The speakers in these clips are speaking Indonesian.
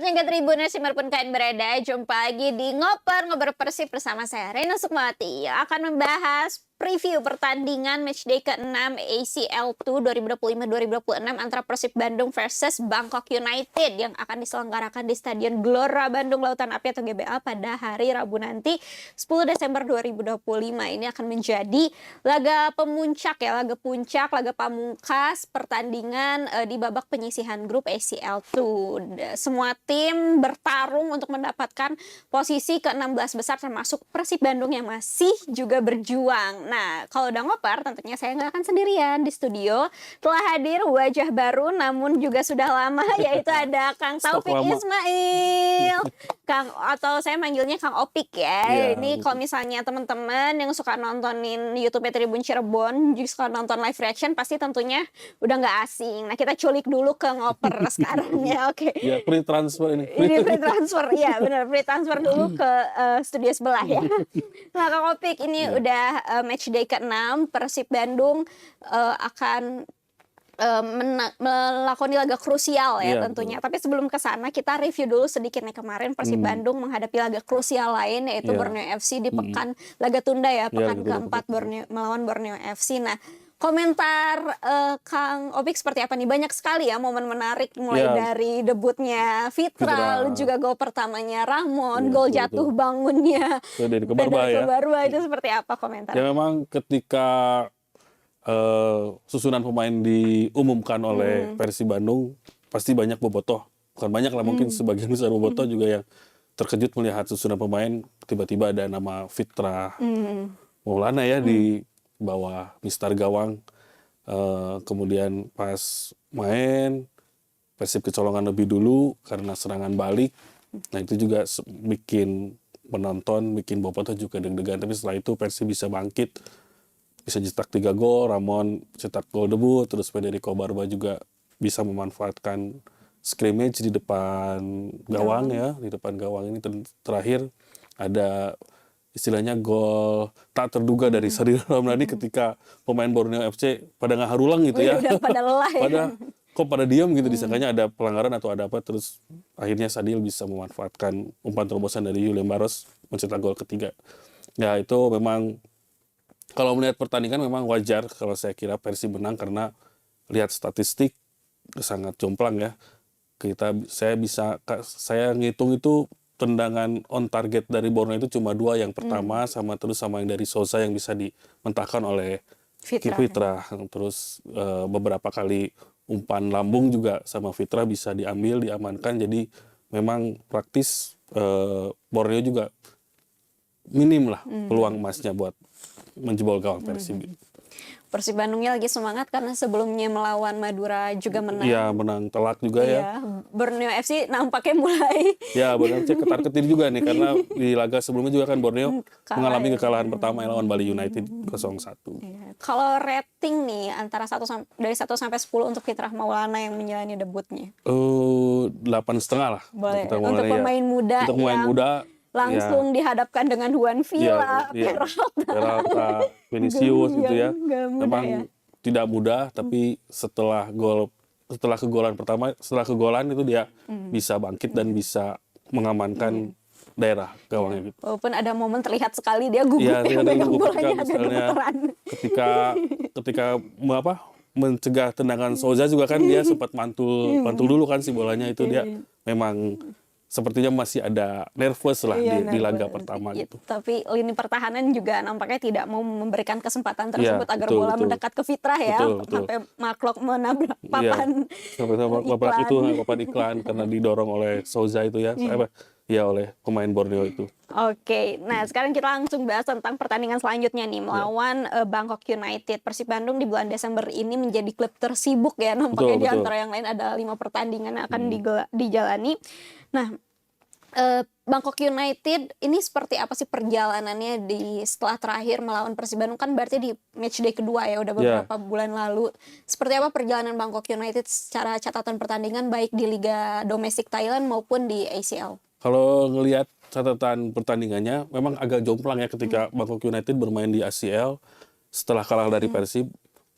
Sobat Jaga Tribuners dimanapun kalian berada, jumpa lagi di Ngoper Persib bersama saya Rena Sukmawati yang akan membahas preview pertandingan matchday ke-6 ACL 2 2025-2026 antara Persib Bandung versus Bangkok United yang akan diselenggarakan di Stadion Gelora Bandung Lautan Api atau GBA pada hari Rabu nanti 10 Desember 2025. Ini akan menjadi laga pemuncak ya, laga puncak, laga pamungkas pertandingan di babak penyisihan grup ACL 2. Semua tim bertarung untuk mendapatkan posisi ke-16 besar termasuk Persib Bandung yang masih juga berjuang. Nah, kalau udah ngoper tentunya saya nggak akan sendirian di studio. Telah hadir wajah baru namun juga sudah lama yaitu ada Kang Taufik Ismail. Kang, atau saya manggilnya Kang Opik ya. Ini kalau misalnya teman-teman yang suka nontonin YouTube Tribun Cirebon, juga suka nonton live reaction pasti tentunya udah nggak asing. Nah, kita culik dulu ke ngoper sekarang ya. Oke. Ya, free transfer ini. Ini free transfer, ya benar, free transfer dulu ke studio sebelah ya. Nah, Kang Opik ini udah matchday ke-6 Persib Bandung akan melakoni laga krusial ya tentunya. Betul. Tapi sebelum ke sana kita review dulu sedikit nih kemarin Persib Bandung menghadapi laga krusial lain yaitu Borneo FC di pekan laga tunda ya, pekan keempat melawan Borneo FC. Nah, komentar Kang Opik seperti apa nih? Banyak sekali ya momen menarik mulai dari debutnya Fitra, juga gol pertamanya Ramon, gol jatuh bangunnya dari Kobarba itu seperti apa komentar? Ya memang ketika susunan pemain diumumkan oleh Persib Bandung pasti banyak bobotoh. Bukan banyak lah, mungkin sebagian besar bobotoh juga yang terkejut melihat susunan pemain tiba-tiba ada nama Fitra Maulana ya di bawah Mister Gawang. Kemudian pas main Persib kecolongan lebih dulu karena serangan balik. Nah itu juga bikin penonton, bikin bobotoh juga deg-degan. Tapi setelah itu Persib bisa bangkit, bisa cetak 3 gol, Ramon cetak gol debut, terus Federico Barba juga bisa memanfaatkan scrimmage di depan gawang ya, di depan gawang ini. Terakhir ada istilahnya gol tak terduga dari Sadil Ramdhani ketika pemain Borneo FC pada ngaharulang gitu ya. Udah pada lelah ya. Kok pada diam gitu, disangkanya ada pelanggaran atau ada apa, terus akhirnya Sadil bisa memanfaatkan umpan terobosan dari Julian Barros mencetak gol ketiga. Ya itu memang kalau melihat pertandingan memang wajar kalau saya kira Persib menang karena lihat statistik sangat jomplang ya. Saya ngitung itu tendangan on target dari Borneo itu cuma 2, yang pertama sama yang dari Souza yang bisa dimentahkan oleh Fitra. Terus beberapa kali umpan lambung juga sama Fitra bisa diambil, diamankan. Jadi memang praktis Borneo juga minim lah peluang emasnya buat menjebol gawang Persib. Persib Bandungnya lagi semangat karena sebelumnya melawan Madura juga menang. Iya, menang telak juga ya. Borneo FC nampaknya mulai. Ya, Borneo FC ketar-ketir juga nih karena di laga sebelumnya juga kan Borneo mengalami kekalahan pertama lawan Bali United 0-1. Ya. Kalau rating nih antara dari 1 sampai 10 untuk Fitra Maulana yang menjalani debutnya. 8,5 lah. Boleh. Untuk pemain muda. Untuk pemain muda langsung dihadapkan dengan Juan Villa, Peralta, Vinicius gitu ya. Memang tidak mudah, tapi setelah kegolan itu dia bisa bangkit dan bisa mengamankan daerah gawangnya gitu. Walaupun ada momen terlihat sekali dia gugup megang bolanya agak gemeteran. Ketika mencegah tendangan Souza juga kan dia sempat mantul dulu kan si bolanya itu, dia memang sepertinya masih ada nervous lah di laga pertama gitu. Tapi lini pertahanan juga nampaknya tidak mau memberikan kesempatan tersebut agar bola mendekat ke Fitra ya. Sampai Marklock menabrak papan iklan karena didorong oleh Souza itu ya. Oleh pemain Borneo itu. Oke, nah sekarang kita langsung bahas tentang pertandingan selanjutnya nih melawan Bangkok United. Persib Bandung di bulan Desember ini menjadi klub tersibuk ya, nampaknya di antara yang lain ada 5 pertandingan yang akan dijalani. Nah, Bangkok United ini seperti apa sih perjalanannya setelah terakhir melawan Persib Bandung, kan berarti di matchday kedua ya, udah beberapa bulan lalu. Seperti apa perjalanan Bangkok United secara catatan pertandingan baik di Liga Domestik Thailand maupun di ACL? Kalau ngelihat catatan pertandingannya memang agak jomplang ya ketika Bangkok United bermain di ACL setelah kalah dari Persib,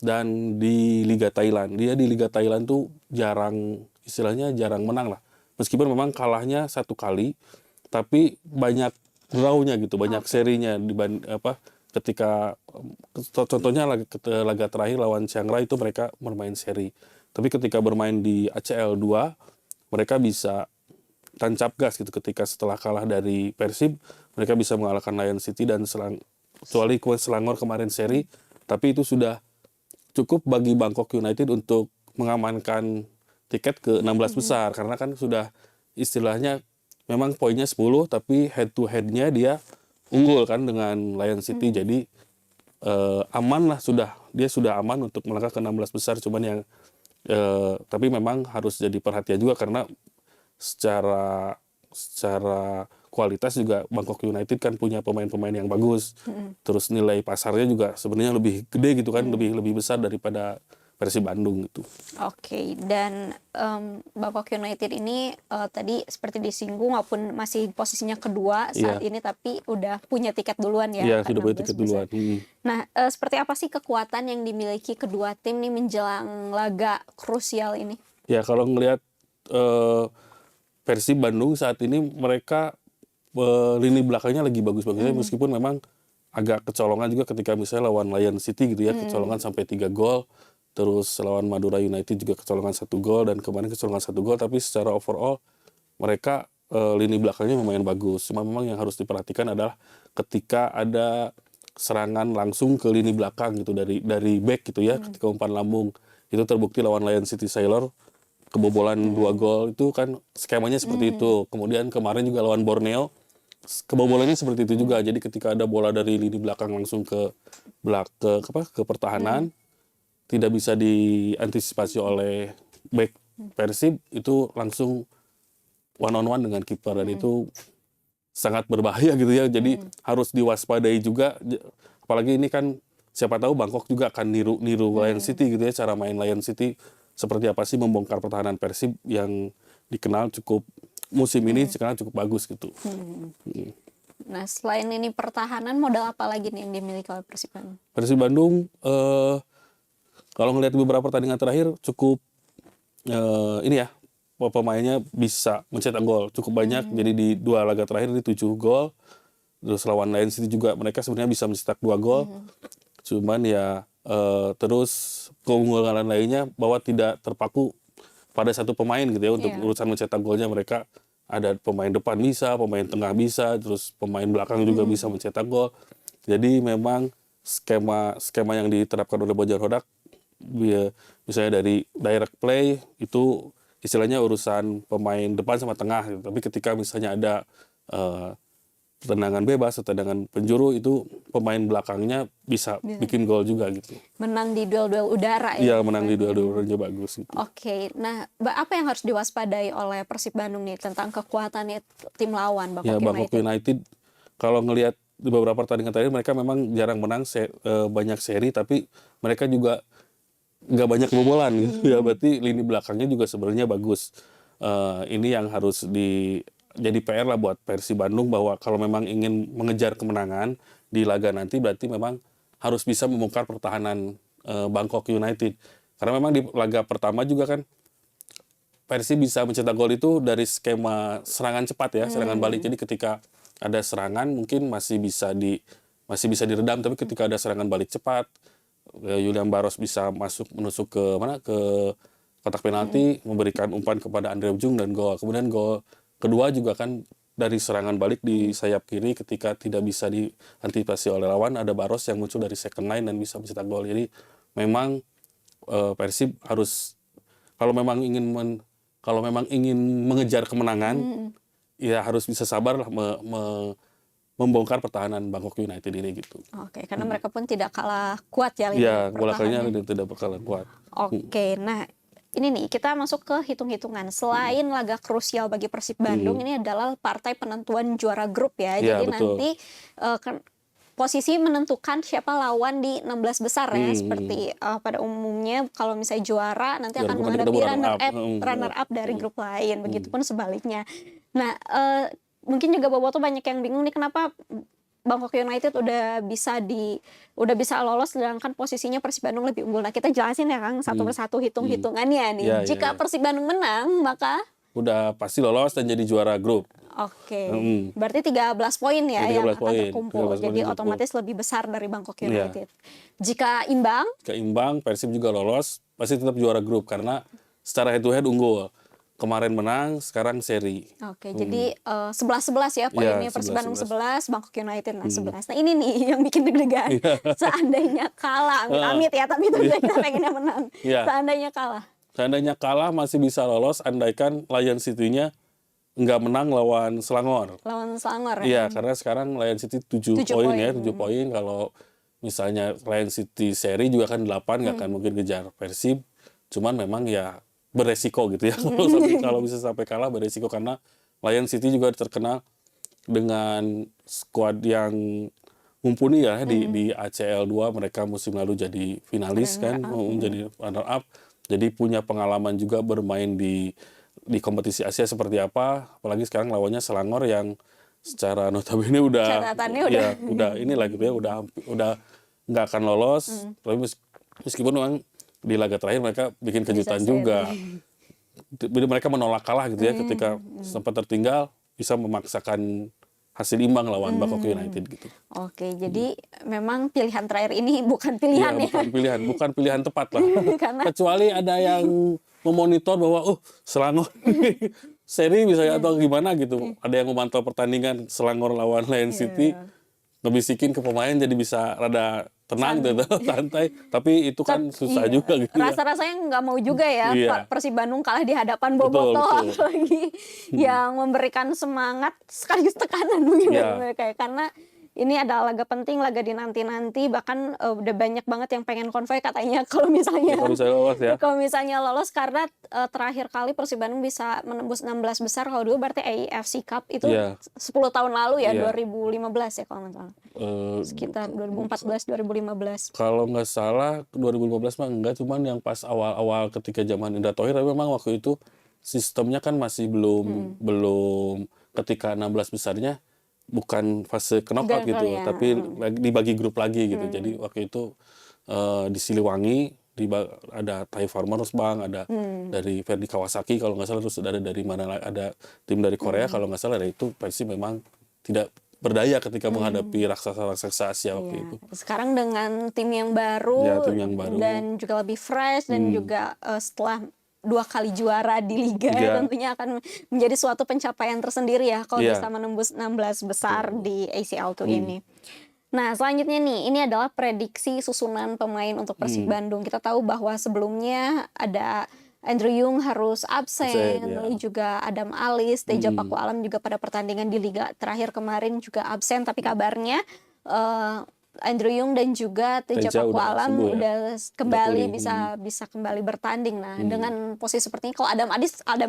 dan di Liga Thailand. Dia di Liga Thailand tuh jarang menang lah. meskipun memang kalahnya 1 kali, tapi banyak draw-nya gitu, banyak serinya ketika contohnya laga terakhir lawan Chiang Rai itu mereka bermain seri. Tapi ketika bermain di ACL 2, mereka bisa tancap gas gitu ketika setelah kalah dari Persib, mereka bisa mengalahkan Lion City dan kecuali Selangor kemarin seri, tapi itu sudah cukup bagi Bangkok United untuk mengamankan tiket ke 16 besar karena kan sudah istilahnya memang poinnya 10 tapi head to head-nya dia unggul kan dengan Lion City. Jadi aman lah, dia sudah aman untuk melangkah ke 16 besar. Cuman yang tapi memang harus jadi perhatian juga karena secara kualitas juga Bangkok United kan punya pemain-pemain yang bagus. Terus nilai pasarnya juga sebenarnya lebih gede gitu kan, lebih besar daripada Persib Bandung gitu. Oke, dan Bangkok United ini tadi seperti disinggung walaupun masih posisinya kedua saat ini, tapi udah punya tiket duluan ya. Iya, sudah punya tiket duluan. Nah, seperti apa sih kekuatan yang dimiliki kedua tim nih menjelang laga krusial ini? Ya, kalau ngelihat Persib Bandung saat ini mereka lini belakangnya lagi bagus-bagusnya meskipun memang agak kecolongan juga ketika misalnya lawan Lion City gitu ya, kecolongan sampai 3 gol. Terus lawan Madura United juga kecolongan 1 gol dan kemarin kecolongan 1 gol, tapi secara overall mereka lini belakangnya lumayan bagus. Cuma memang yang harus diperhatikan adalah ketika ada serangan langsung ke lini belakang gitu dari back gitu ya, ketika umpan lambung. Itu terbukti lawan Lion City Sailor kebobolan 2 gol itu kan skemanya seperti itu. Kemudian kemarin juga lawan Borneo kebobolannya seperti itu juga. Jadi ketika ada bola dari lini belakang langsung ke pertahanan, tidak bisa diantisipasi oleh back Persib, itu langsung one on one dengan kiper dan itu sangat berbahaya gitu ya. Jadi harus diwaspadai juga, apalagi ini kan siapa tahu Bangkok juga akan niru Lion City gitu ya, cara main Lion City seperti apa sih membongkar pertahanan Persib yang dikenal musim ini cukup bagus gitu. Nah, selain ini pertahanan, modal apa lagi nih yang dimiliki oleh Persib Bandung? Persib Bandung kalau ngelihat beberapa pertandingan terakhir cukup ini ya, pemainnya bisa mencetak gol cukup banyak. Jadi di 2 laga terakhir ini 7 gol. Terus lawan Lion City juga mereka sebenarnya bisa mencetak 2 gol. Cuman ya terus keunggulan lainnya bahwa tidak terpaku pada satu pemain gitu ya untuk urusan mencetak golnya. Mereka ada pemain depan bisa, pemain tengah bisa, terus pemain belakang juga bisa mencetak gol. Jadi memang skema yang diterapkan oleh Bojan Hodak, misalnya dari direct play itu istilahnya urusan pemain depan sama tengah gitu. Tapi ketika misalnya ada tendangan bebas atau tendangan penjuru, itu pemain belakangnya bisa bikin gol juga gitu. Menang di duel-duel udara ya? Iya, menang di duel-duel udara bagus gitu. Oke, nah apa yang harus diwaspadai oleh Persib Bandung nih tentang kekuatannya tim lawan Bangkok United? Kalau ngelihat di beberapa pertandingan terakhir mereka memang jarang menang, banyak seri, tapi mereka juga nggak banyak kebobolan gitu ya. Berarti lini belakangnya juga sebenarnya bagus. Ini yang harus jadi PR lah buat Persib Bandung, bahwa kalau memang ingin mengejar kemenangan di laga nanti berarti memang harus bisa membongkar pertahanan Bangkok United. Karena memang di laga pertama juga kan Persib bisa mencetak gol itu dari skema serangan cepat ya, serangan balik. Jadi ketika ada serangan mungkin masih bisa diredam, tapi ketika ada serangan balik cepat, Julian Baros bisa menusuk ke kotak penalti, memberikan umpan kepada Andre Ujung dan gol. Kemudian gol kedua juga kan dari serangan balik di sayap kiri, ketika tidak bisa diantisipasi oleh lawan, ada Baros yang muncul dari second line dan bisa mencetak gol. Jadi memang Persib harus, kalau memang ingin mengejar kemenangan, ya harus bisa sabar lah membongkar pertahanan Bangkok United ini gitu. Oke, karena mereka pun tidak kalah kuat ya lini pertahanannya tidak kalah kuat. Oke, nah ini nih kita masuk ke hitung-hitungan. Selain laga krusial bagi Persib Bandung, ini adalah partai penentuan juara grup ya. Jadi betul. nanti posisi menentukan siapa lawan di 16 besar ya. Seperti pada umumnya kalau misalnya juara nanti akan menghadapi runner up dari grup lain. Begitupun sebaliknya. Nah, mungkin juga Boboto banyak yang bingung nih kenapa Bangkok United udah bisa lolos sedangkan posisinya Persib Bandung lebih unggul. Nah, kita jelasin ya Kang satu persatu hitungannya nih. Jika Persib Bandung menang, maka udah pasti lolos dan jadi juara grup. Oke. Mm. Berarti 13 poin ya Ya, yang 13 akan poin. terkumpul. 13 poin Jadi terkumpul. otomatis lebih besar dari Bangkok Iya. United. Jika imbang, Keimbang, Persib juga lolos, pasti tetap juara grup karena secara head to head unggul. Kemarin menang, sekarang seri. oke, jadi 11-11 ya poinnya. Iya, Persib Bandung 11-11. 11, Bangkok United 11. Nah ini nih yang bikin deg-degan. Seandainya kalah, amit-amit ya, tapi itu kita pengennya menang. Iya. Seandainya kalah. Seandainya kalah masih bisa lolos, andaikan Lion City-nya nggak menang lawan Selangor. Lawan Selangor ya. Iya, karena sekarang Lion City 7 7 poin poin. ya, 7 poin. Kalau misalnya Lion City seri juga kan 8, nggak akan mungkin kejar Persib. Cuman memang ya beresiko gitu ya. Kalau bisa sampai kalah beresiko karena Lion City juga terkenal dengan skuad yang mumpuni ya di ACL 2. Mereka musim lalu jadi finalis kan, jadi runner up. Jadi punya pengalaman juga bermain di kompetisi Asia seperti apa, apalagi sekarang lawannya Selangor yang secara notabene udah Catatannya udah inilah gitu ya, udah nggak akan lolos. Tapi meskipun memang di laga terakhir mereka bikin kejutan Bisa juga. Jadi mereka menolak kalah gitu ya, ketika sempat tertinggal bisa memaksakan hasil imbang lawan Bangkok United gitu. Oke, jadi memang pilihan terakhir ini bukan pilihan Iya, ya. bukan pilihan tepat lah. Karena Kecuali ada yang memonitor bahwa Selangor seri misalnya atau gimana gitu. Ada yang memantau pertandingan Selangor lawan Lion City, ngebisikin ke pemain jadi bisa rada tenang gitu, santai. Tapi itu kan susah juga gitu ya. rasa-rasanya nggak mau juga ya Iya. Persib Bandung kalah di hadapan Betul, Bobotoh, betul. apalagi yang memberikan semangat sekaligus tekanan mungkin Iya. mereka ya. Karena ini adalah laga penting, laga dinanti-nanti, bahkan udah banyak banget yang pengen konvoy katanya kalau misalnya Kalau bisa lolos ya. kalau misalnya lolos, karena terakhir kali Persib Bandung bisa menembus 16 besar, kalau dulu berarti AFC Cup itu Iya. 10 tahun lalu ya, Iya. 2015 ya kalau nggak salah. Sekitar 2014 2015. Kalau nggak salah 2015 mah enggak, cuman yang pas awal-awal ketika zaman Indra Thohir, tapi memang waktu itu sistemnya kan masih belum ketika 16 besarnya bukan fase knockout Enggak gitu, kali ya. tapi dibagi grup lagi gitu. Jadi waktu itu di Siliwangi ada Thai Farmers Bank, ada dari Verdi Kawasaki kalau nggak salah, terus ada dari mana ada tim dari Korea kalau nggak salah. Itu Persib memang tidak berdaya ketika menghadapi raksasa-raksasa Asia waktu Iya. itu. Sekarang dengan tim yang baru, Ya, tim yang baru. dan juga lebih fresh, dan juga setelah 2 kali juara di Liga, Liga. tentunya akan menjadi suatu pencapaian tersendiri ya kalau Iya. bisa menembus 16 besar di ACL Tour ini. Nah, selanjutnya nih, ini adalah prediksi susunan pemain untuk Persib Bandung. Kita tahu bahwa sebelumnya ada Andrew Yung harus absen, ya. lalu juga Adam Alis, Teja Paku Alam juga pada pertandingan di Liga terakhir kemarin juga absen, tapi kabarnya Andrew Yung dan juga Teja Teja Paku udah Alam sembuh ya? udah kembali pulih. bisa kembali bertanding. Nah, dengan posisi seperti ini, kalau Adam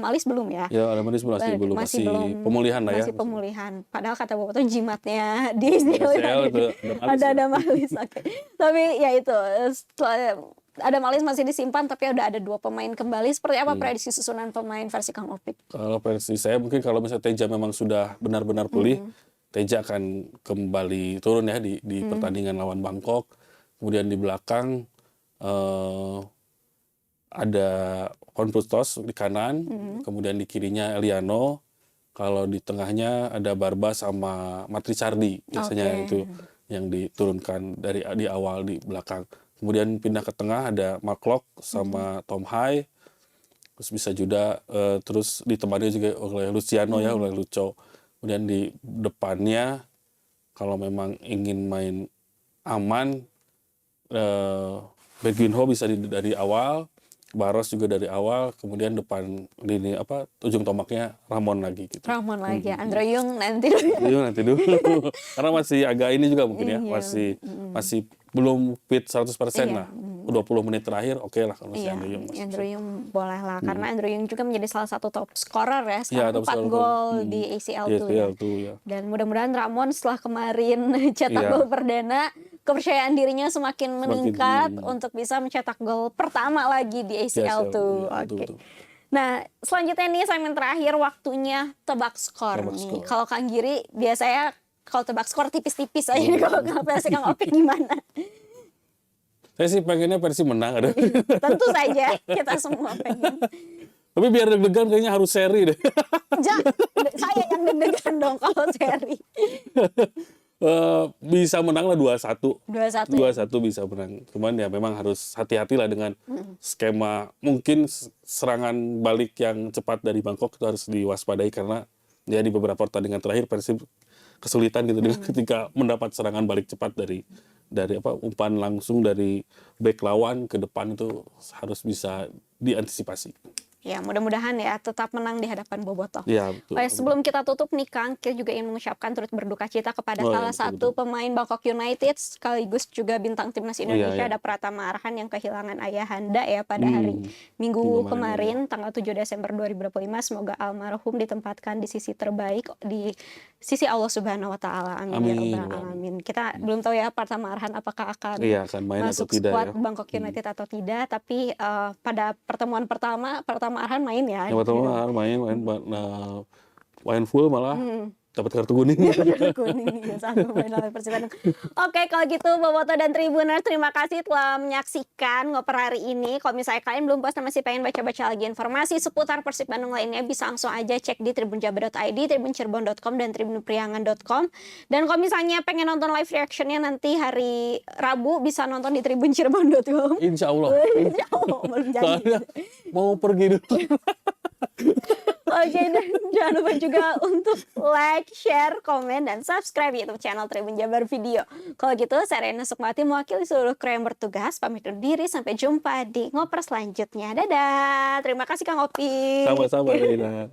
Alis belum ya. Ya, ada masih belum, masih pemulihan lah ya. Masih pemulihan. Padahal kata Bapak tuh jimatnya di ACL itu ada Adam Alis. Oke. Tapi ya itu, setelah Adam Alis masih disimpan, tapi udah ada 2 pemain kembali. Seperti apa prediksi susunan pemain versi Kang Opik? Kalau versi saya mungkin kalau misalnya Teja memang sudah benar-benar pulih, Teja akan kembali turun ya di pertandingan lawan Bangkok. Kemudian di belakang ada Konpustos di kanan, kemudian di kirinya Eliano. Kalau di tengahnya ada Barba sama Matricardi biasanya itu yang diturunkan di awal di belakang. Kemudian pindah ke tengah ada Mark sama Tom Hai. Terus bisa juga terus ditemani juga oleh Luciano ya, oleh Lucho. Kemudian di depannya kalau memang ingin main aman, Berginho bisa dari awal, Baros juga dari awal, kemudian depan lini ujung tombaknya Ramon lagi gitu. Ramon lagi ya, Andrew Yung nanti dulu. Nanti dulu. Karena masih agak ini juga mungkin ya, Iya. masih belum fit 100% Iya. lah. 20 menit terakhir oke lah kalau si Iya, Andrew Yung masih Andrew Yung boleh lah, karena Andrew Yung juga menjadi salah satu top scorer ya, Iya, sekarang top 4 scorer. gol di ACL Iya, tuh ya. tuh ya. Dan mudah-mudahan Ramon setelah kemarin cetak Iya. gol perdana, kepercayaan dirinya semakin meningkat untuk bisa mencetak gol pertama lagi di ACL tuh. Iya, Oke. betul. Nah, selanjutnya nih segmen terakhir, waktunya tebak skor Tebak nih. skor. Kalau Kang Giri biasanya kalau tebak skor tipis-tipis aja. Kalau versi Kang Opik gimana? Saya sih pengennya Persib menang ada. Tentu saja kita semua pengen. Tapi biar deg-degan kayaknya harus seri deh. Saya yang deg-degan dong kalau seri. Bisa menang lah 2-1. 2-1 ya? 2-1 bisa menang. Cuman ya memang harus hati-hati lah dengan skema. Mungkin serangan balik yang cepat dari Bangkok itu harus diwaspadai karena ya di beberapa pertandingan terakhir Persib kesulitan gitu dengan ketika mendapat serangan balik cepat dari umpan langsung dari bek lawan ke depan itu harus bisa diantisipasi. Ya, mudah-mudahan ya tetap menang di hadapan Bobotoh. Ya, betul. Sebelum kita tutup nih Kang, kita juga ingin mengucapkan turut berduka cita kepada salah satu pemain Bangkok United sekaligus juga bintang timnas Indonesia, ada Pratama Arhan yang kehilangan ayahanda ya pada hari Minggu kemarin tanggal 7 Desember 2025. Semoga almarhum ditempatkan di sisi terbaik di sisi Allah Subhanahu wa taala. Amin ya rabbal alamin. Kita belum tahu ya Pratama Arhan apakah akan main masuk atau tidak, skuad ya. Bangkok United atau tidak, tapi pada pertemuan pertama Arhan main ya. Yang pertama main full malah dapat kartu kuning. Kartu kuning ya, sama main lawan Persib Bandung. Oke, kalau gitu Bobotoh dan Tribuners, terima kasih telah menyaksikan ngoper hari ini. Kalau misalnya kalian belum puas dan masih pengen baca-baca lagi informasi seputar Persib Bandung lainnya, bisa langsung aja cek di tribunjabar.id, tribuncerbon.com, dan tribunpriangan.com. Dan kalau misalnya pengen nonton live reactionnya nanti hari Rabu, bisa nonton di tribuncerbon.com. Insya Allah. Insya Allah, belum jadi. Soalnya mau pergi dulu. Oke, dan jangan lupa juga untuk like, share, komen, dan subscribe YouTube channel Tribun Jabar Video. Kalau gitu, saya Rena Sukmawati mewakili seluruh kru yang bertugas, pamit undur diri, sampai jumpa di ngoper selanjutnya. Dadah, terima kasih Kang Opi. Sama-sama Rena.